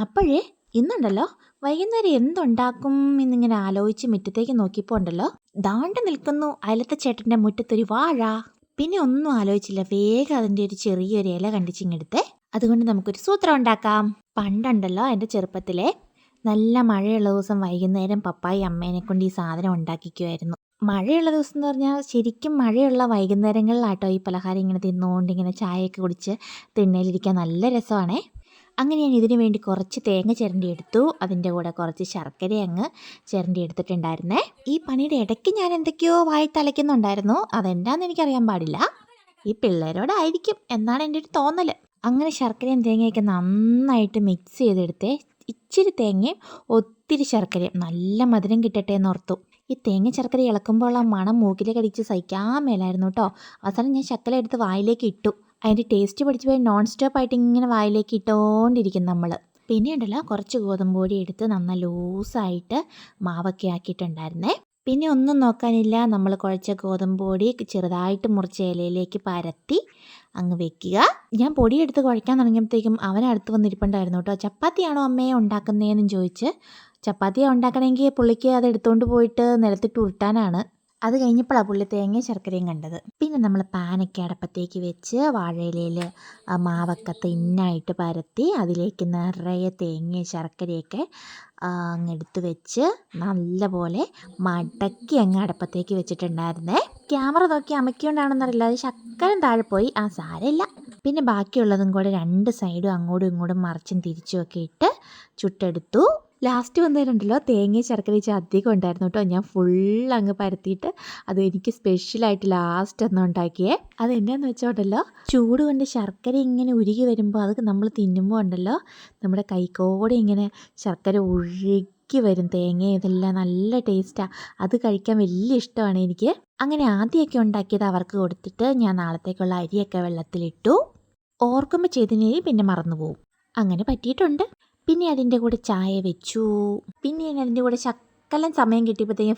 അപ്പോഴേ ഇന്നുണ്ടല്ലോ വൈകുന്നേരം എന്തുണ്ടാക്കും എന്നിങ്ങനെ ആലോചിച്ച് മുറ്റത്തേക്ക് നോക്കിയപ്പോൾ ഉണ്ടല്ലോ ദാണ്ട് നിൽക്കുന്നു അയലത്തെ ചേട്ടൻ്റെ മുറ്റത്തൊരു വാഴ. പിന്നെ ഒന്നും ആലോചിച്ചില്ല, വേഗം അതിൻ്റെ ഒരു ചെറിയൊരു ഇല കണ്ടിച്ചിങ്ങെടുത്തേ. അതുകൊണ്ട് നമുക്കൊരു സൂത്രം ഉണ്ടാക്കാം. പണ്ടുണ്ടല്ലോ എൻ്റെ ചെറുപ്പത്തിലെ നല്ല മഴയുള്ള ദിവസം വൈകുന്നേരം പപ്പായി അമ്മേനെ കൊണ്ട് ഈ സാധനം ഉണ്ടാക്കിക്കുമായിരുന്നു. മഴയുള്ള ദിവസം എന്ന് പറഞ്ഞാൽ ശരിക്കും മഴയുള്ള വൈകുന്നേരങ്ങളിലാട്ടോ ഈ പലഹാരം ഇങ്ങനെ തിന്നുകൊണ്ട് ഇങ്ങനെ ചായയൊക്കെ കുടിച്ച് തിണ്ണയിലിരിക്കാൻ നല്ല രസമാണേ. അങ്ങനെ ഞാൻ ഇതിനു വേണ്ടി കുറച്ച് തേങ്ങ ചിരണ്ടി എടുത്തു. അതിൻ്റെ കൂടെ കുറച്ച് ശർക്കര അങ്ങ് ചിരണ്ടി എടുത്തിട്ടുണ്ടായിരുന്നേ. ഈ പണിയുടെ ഇടയ്ക്ക് ഞാൻ എന്തൊക്കെയോ വായി തലയ്ക്കുന്നുണ്ടായിരുന്നു. അതെന്താണെന്ന് എനിക്കറിയാൻ പാടില്ല. ഈ പിള്ളേരോടായിരിക്കും എന്നാണ് എൻ്റെ ഒരു തോന്നൽ. അങ്ങനെ ശർക്കരയും തേങ്ങയൊക്കെ നന്നായിട്ട് മിക്സ് ചെയ്തെടുത്തേ. ഇച്ചിരി തേങ്ങയും ഒത്തിരി ശർക്കരയും നല്ല മധുരം കിട്ടട്ടെ എന്നോർത്തു. ഈ തേങ്ങ ശർക്കര ഇളക്കുമ്പോൾ ആ മണം മൂക്കിലേക്ക് അടിച്ച് സഹിക്കാൻ മേലായിരുന്നു കേട്ടോ. അവസാനം ഞാൻ ശർക്കര എടുത്ത് വായിലേക്ക് ഇട്ടു. അതിൻ്റെ ടേസ്റ്റ് പഠിച്ചു പോയി നോൺ സ്റ്റോപ്പ് ആയിട്ട് ഇങ്ങനെ വായിലേക്ക് ഇട്ടുകൊണ്ടിരിക്കും നമ്മൾ. പിന്നെ ഉണ്ടല്ലോ കുറച്ച് ഗോതമ്പ് പൊടി എടുത്ത് നന്നായി ലൂസായിട്ട് മാവൊക്കെ ആക്കിയിട്ടുണ്ടായിരുന്നേ. പിന്നെ ഒന്നും നോക്കാനില്ല, നമ്മൾ കുഴച്ച ഗോതമ്പ് പൊടി ചെറുതായിട്ട് മുറിച്ച ഇലയിലേക്ക് പരത്തി അങ്ങ് വെക്കുക. ഞാൻ പൊടിയെടുത്ത് കുഴയ്ക്കാൻ തുടങ്ങിയപ്പോഴത്തേക്കും അവനടുത്ത് വന്നിരിപ്പുണ്ടായിരുന്നു കേട്ടോ. ചപ്പാത്തിയാണോ അമ്മയെ ഉണ്ടാക്കുന്നതെന്നും ചോദിച്ച്. ചപ്പാത്തിയാണ് ഉണ്ടാക്കണമെങ്കിൽ പുള്ളിക്ക് അത് എടുത്തുകൊണ്ട് പോയിട്ട് നിലത്തിട്ട് ഉരുട്ടാനാണ്. അത് കഴിഞ്ഞപ്പോഴാണ് പുള്ളി തേങ്ങയും ശർക്കരയും കണ്ടത്. പിന്നെ നമ്മൾ പാനൊക്കെ അടപ്പത്തേക്ക് വെച്ച് വാഴയിലയിൽ മാവൊക്കെ തിന്നായിട്ട് പരത്തി അതിലേക്ക് നിറയെ തേങ്ങയും ശർക്കരയൊക്കെ അങ്ങെടുത്ത് വെച്ച് നല്ലപോലെ മടക്കി അങ്ങ് അടപ്പത്തേക്ക് വെച്ചിട്ടുണ്ടായിരുന്നേ. ക്യാമറ നോക്കി അമ്മയ്ക്കൊണ്ടാണെന്നറിയില്ല, അത് ശക്കരം താഴെ പോയി. സാരമില്ല. പിന്നെ ബാക്കിയുള്ളതും കൂടെ രണ്ട് സൈഡും അങ്ങോട്ടും ഇങ്ങോട്ടും മറിച്ചും തിരിച്ചുമൊക്കെ ഇട്ട് ചുട്ടെടുത്തു. ലാസ്റ്റ് വന്നതിലുണ്ടല്ലോ തേങ്ങയും ശർക്കര അധികം ഉണ്ടായിരുന്നു കേട്ടോ. ഞാൻ ഫുൾ അങ്ങ് പരത്തിയിട്ട് അത് എനിക്ക് സ്പെഷ്യലായിട്ട് ലാസ്റ്റ് ഒന്ന് ഉണ്ടാക്കിയേ. അതെന്നാന്ന് വെച്ചോണ്ടല്ലോ ചൂട് കൊണ്ട് ശർക്കര ഇങ്ങനെ ഉരുകി വരുമ്പോൾ അത് നമ്മൾ തിന്നുമ്പോൾ ഉണ്ടല്ലോ നമ്മുടെ കൈക്കോടെ ഇങ്ങനെ ശർക്കര ഉരുക്കി വരും. തേങ്ങ ഇതെല്ലാം നല്ല ടേസ്റ്റാണ്. അത് കഴിക്കാൻ വലിയ ഇഷ്ടമാണ് എനിക്ക്. അങ്ങനെ ആദ്യമൊക്കെ ഉണ്ടാക്കിയത് അവർക്ക് കൊടുത്തിട്ട് ഞാൻ നാളത്തേക്കുള്ള അരിയൊക്കെ വെള്ളത്തിലിട്ടു. ഓർക്കുമ്പോൾ ചെയ്തിന് പിന്നെ മറന്നുപോകും. അങ്ങനെ പറ്റിയിട്ടുണ്ട്. പിന്നെ അതിൻ്റെ കൂടെ ചായ വെച്ചു. പിന്നെ അതിൻ്റെ കൂടെ ശക്കലം സമയം കിട്ടിയപ്പോഴത്തേക്കും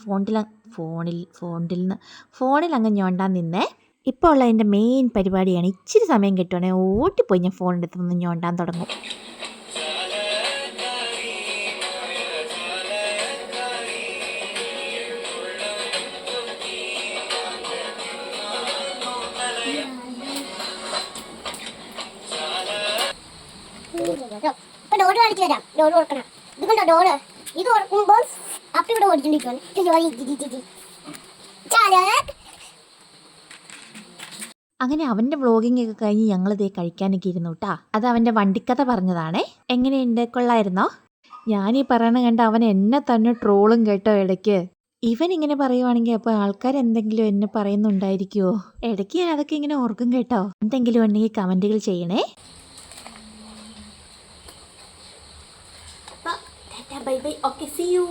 ഫോണിൽ അങ്ങ് ഞോണ്ടാൻ നിന്നേ. ഇപ്പോൾ ഉള്ള എൻ്റെ മെയിൻ പരിപാടിയാണ്, ഇച്ചിരി സമയം കിട്ടുവാണെങ്കിൽ ഓട്ടിപ്പോയി ഞാൻ ഫോണെടുത്ത് ഒന്ന് ഞോണ്ടാൻ തുടങ്ങും. ഡോറ് കാണിച്ചു തരാം. ഡോറ് കൊടുക്കണം. ഇത് കണ്ടോ ഡോറ്? ഇത് തുറക്കുമ്പോൾ അപ്പം ഇവിടെ ഓടിച്ചിരിക്കുകയാണ്. അങ്ങനെ അവൻ്റെ വ്ളോഗിങ് ഒക്കെ കഴിഞ്ഞ് ഞങ്ങളിതേ കഴിക്കാനൊക്കെ ഇരുന്നു കേട്ടാ. അത് അവൻ്റെ വണ്ടിക്കഥ പറഞ്ഞതാണേ. എങ്ങനെയുണ്ട്, കൊള്ളായിരുന്നോ? ഞാനീ പറയണ കണ്ട് അവൻ എന്നെ തന്നെ ട്രോളും കേട്ടോ ഇടയ്ക്ക്. ഇവൻ ഇങ്ങനെ പറയുവാണെങ്കിൽ അപ്പോൾ ആൾക്കാർ എന്തെങ്കിലും എന്നെ പറയുന്നുണ്ടായിരിക്കുമോ? ഇടയ്ക്ക് ഞാൻ അതൊക്കെ ഇങ്ങനെ ഓർക്കും കേട്ടോ. എന്തെങ്കിലും ഉണ്ടെങ്കിൽ കമൻറ്റുകൾ ചെയ്യണേ. Bye bye. Okay, see you.